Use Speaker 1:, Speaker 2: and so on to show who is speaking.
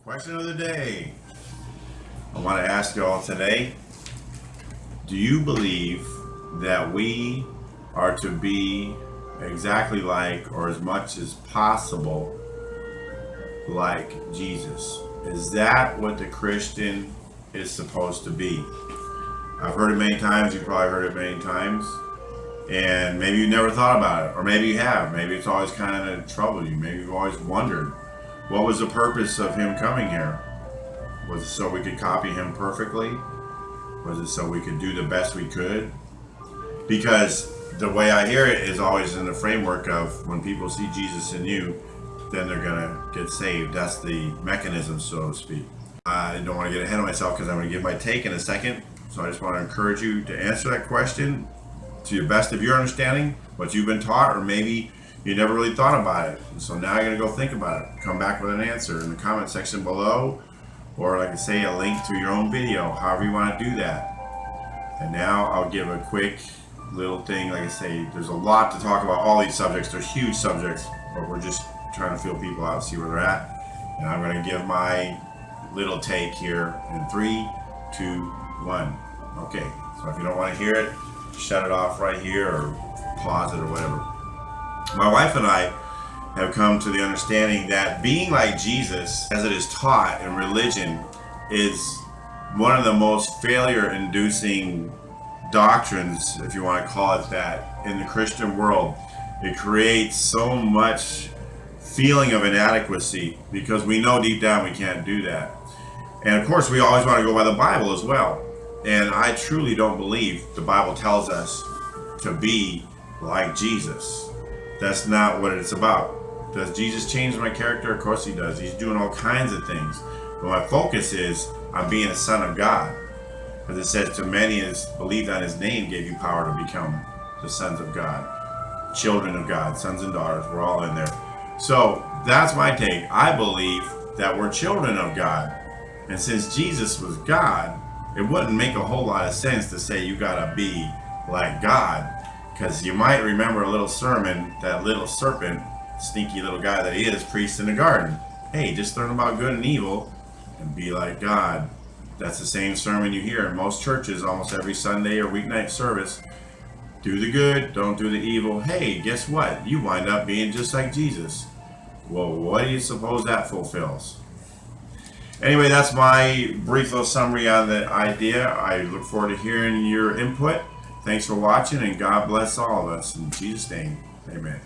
Speaker 1: Question of the day. I want to ask you all today, do you believe that we are to be exactly like, or as much as possible like Jesus? Is that what the Christian is supposed to be? I've heard it many times, you've probably heard it many times, and maybe you never thought about it, or maybe you have. Maybe it's always kind of troubled you. Maybe you've always wondered, what was the purpose of him coming here? Was it so we could copy him perfectly? Was it so we could do the best we could? Because the way I hear it is always in the framework of when people see Jesus in you, then they're going to get saved. That's the mechanism, so to speak. I don't want to get ahead of myself because I'm going to give my take in a second. So I just want to encourage you to answer that question to the best of your understanding, what you've been taught, or maybe you never really thought about it. And so now you're going to go think about it. Come back with an answer in the comment section below, or like I say, a link to your own video, however you want to do that. And now I'll give a quick little thing. Like I say, there's a lot to talk about all these subjects. They're huge subjects, but we're just trying to feel people out, see where they're at. And I'm going to give my little take here in 3, 2, 1. Okay, so if you don't want to hear it, shut it off right here or pause it or whatever. My wife and I have come to the understanding that being like Jesus, as it is taught in religion, is one of the most failure-inducing doctrines, if you want to call it that, in the Christian world. It creates so much feeling of inadequacy because we know deep down we can't do that. And of course, we always want to go by the Bible as well. And I truly don't believe the Bible tells us to be like Jesus. That's not what it's about. Does Jesus change my character? Of course he does. He's doing all kinds of things. But my focus is on being a son of God. Because it says, to many as believed on his name gave you power to become the sons of God. Children of God, sons and daughters, we're all in there. So that's my take. I believe that we're children of God. And since Jesus was God, it wouldn't make a whole lot of sense to say you gotta be like God. Because you might remember a little sermon that little serpent, sneaky little guy that he is, preached in the garden. Hey, just learn about good and evil and be like God. That's the same sermon you hear in most churches almost every Sunday or weeknight service. Do the good, don't do the evil. Hey, guess what? You wind up being just like Jesus. Well, what do you suppose that fulfills? Anyway, that's my brief little summary on the idea. I look forward to hearing your input. Thanks for watching, and God bless all of us. In Jesus' name, amen.